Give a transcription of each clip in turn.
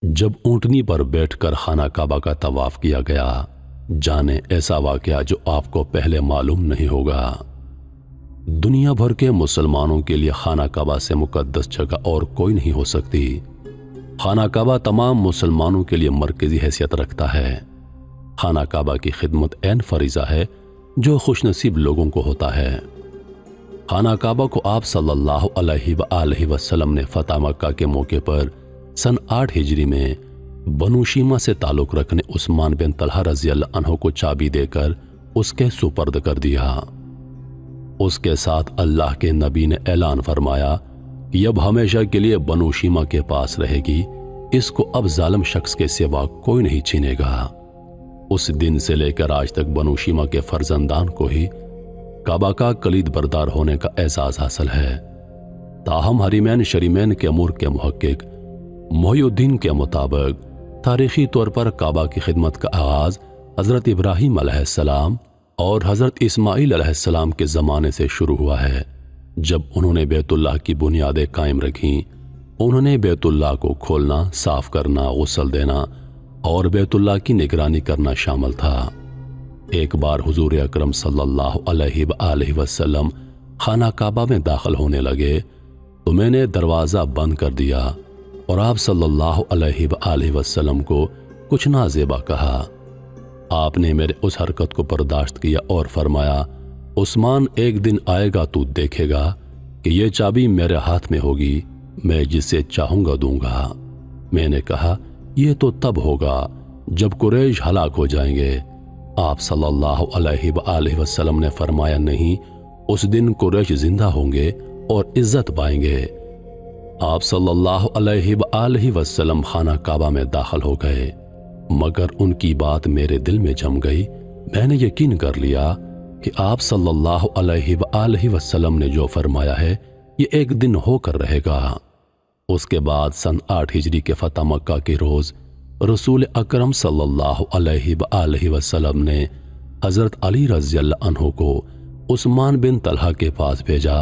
جب اونٹنی پر بیٹھ کر خانہ کعبہ کا طواف کیا گیا، جانے ایسا واقعہ جو آپ کو پہلے معلوم نہیں ہوگا۔ دنیا بھر کے مسلمانوں کے لیے خانہ کعبہ سے مقدس جگہ اور کوئی نہیں ہو سکتی۔ خانہ کعبہ تمام مسلمانوں کے لیے مرکزی حیثیت رکھتا ہے۔ خانہ کعبہ کی خدمت عین فریضہ ہے جو خوش نصیب لوگوں کو ہوتا ہے۔ خانہ کعبہ کو آپ صلی اللہ علیہ وآلہ وسلم نے فتح مکہ کے موقع پر سن 8 ہجری میں بنو شیمہ سے تعلق رکھنے عثمان بن طلحہ رضی اللہ عنہ کو چابی دے کر اس کے سپرد کر دیا۔ اس کے ساتھ اللہ کے نبی نے اعلان فرمایا کہ اب ہمیشہ کے لیے بنو شیمہ کے پاس رہے گی، اس کو اب ظالم شخص کے سوا کوئی نہیں چھینے گا۔ اس دن سے لے کر آج تک بنو شیمہ کے فرزندان کو ہی کعبہ کا کلید بردار ہونے کا اعزاز حاصل ہے۔ تاہم حرمین شریمین کے امور کے محقق محی الدین کے مطابق تاریخی طور پر کعبہ کی خدمت کا آغاز حضرت ابراہیم علیہ السلام اور حضرت اسماعیل علیہ السلام کے زمانے سے شروع ہوا ہے۔ جب انہوں نے بیت اللہ کی بنیادیں قائم رکھیں، انہوں نے بیت اللہ کو کھولنا، صاف کرنا، غسل دینا اور بیت اللہ کی نگرانی کرنا شامل تھا۔ ایک بار حضور اکرم صلی اللہ علیہ وآلہ وسلم خانہ کعبہ میں داخل ہونے لگے تو میں نے دروازہ بند کر دیا اور آپ صلی اللہ علیہ وآلہ وسلم کو کچھ نازیبا کہا۔ آپ نے میرے اس حرکت کو برداشت کیا اور فرمایا، عثمان ایک دن آئے گا تو دیکھے گا کہ یہ چابی میرے ہاتھ میں ہوگی، میں جسے چاہوں گا دوں گا۔ میں نے کہا، یہ تو تب ہوگا جب قریش ہلاک ہو جائیں گے۔ آپ صلی اللہ علیہ وآلہ وسلم نے فرمایا، نہیں، اس دن قریش زندہ ہوں گے اور عزت پائیں گے۔ آپ صلی اللہ علیہ وآلہ وسلم خانہ کعبہ میں داخل ہو گئے، مگر ان کی بات میرے دل میں جم گئی۔ میں نے یقین کر لیا کہ آپ صلی اللہ علیہ وآلہ وسلم نے جو فرمایا ہے یہ ایک دن ہو کر رہے گا۔ اس کے بعد سن 8 ہجری کے فتح مکہ کے روز رسول اکرم صلی اللہ علیہ وآلہ وسلم نے حضرت علی رضی اللہ عنہ کو عثمان بن طلحہ کے پاس بھیجا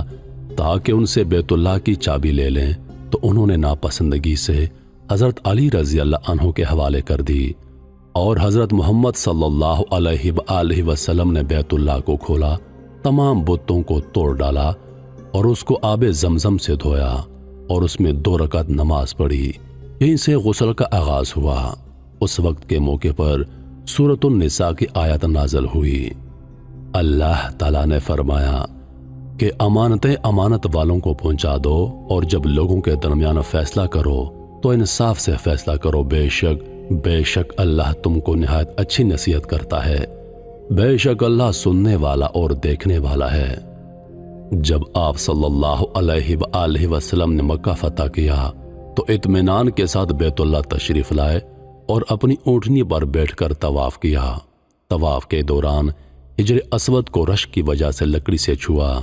تاکہ ان سے بیت اللہ کی چابی لے لیں، تو انہوں نے ناپسندگی سے حضرت علی رضی اللہ عنہ کے حوالے کر دی اور حضرت محمد صلی اللہ علیہ وآلہ وسلم نے بیت اللہ کو کھولا، تمام بتوں کو توڑ ڈالا اور اس کو آب زمزم سے دھویا اور اس میں 2 رکعت نماز پڑھی۔ یہیں سے غسل کا آغاز ہوا۔ اس وقت کے موقع پر سورۃ النساء کی آیت نازل ہوئی۔ اللہ تعالیٰ نے فرمایا کہ امانتیں امانت والوں کو پہنچا دو اور جب لوگوں کے درمیان فیصلہ کرو تو انصاف سے فیصلہ کرو، بے شک اللہ تم کو نہایت اچھی نصیحت کرتا ہے، بے شک اللہ سننے والا اور دیکھنے والا ہے۔ جب آپ صلی اللہ علیہ وآلہ وسلم نے مکہ فتح کیا تو اطمینان کے ساتھ بیت اللہ تشریف لائے اور اپنی اونٹنی پر بیٹھ کر طواف کیا۔ طواف کے دوران حجر اسود کو رشک کی وجہ سے لکڑی سے چھوا۔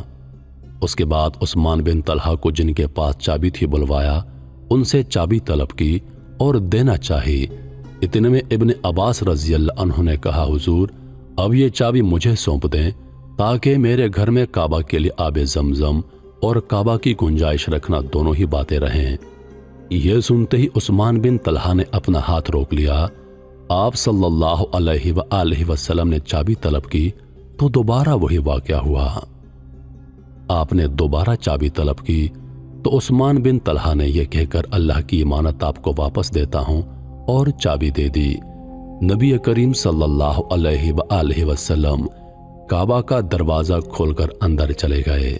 اس کے بعد عثمان بن طلحہ کو جن کے پاس چابی تھی بلوایا، ان سے چابی طلب کی اور دینا چاہی۔ اتنے میں ابن عباس رضی اللہ عنہ نے کہا، حضور اب یہ چابی مجھے سونپ دیں تاکہ میرے گھر میں کعبہ کے لیے آب زمزم اور کعبہ کی گنجائش رکھنا دونوں ہی باتیں رہیں۔ یہ سنتے ہی عثمان بن طلحہ نے اپنا ہاتھ روک لیا۔ آپ صلی اللہ علیہ وآلہ وسلم نے چابی طلب کی تو دوبارہ وہی واقعہ ہوا۔ آپ نے دوبارہ چابی طلب کی تو عثمان بن طلحہ نے یہ کہہ کر اللہ کی امانت آپ کو واپس دیتا ہوں اور چابی دے دی۔ نبی کریم صلی اللہ علیہ وآلہ وسلم کعبہ کا دروازہ کھول کر اندر چلے گئے۔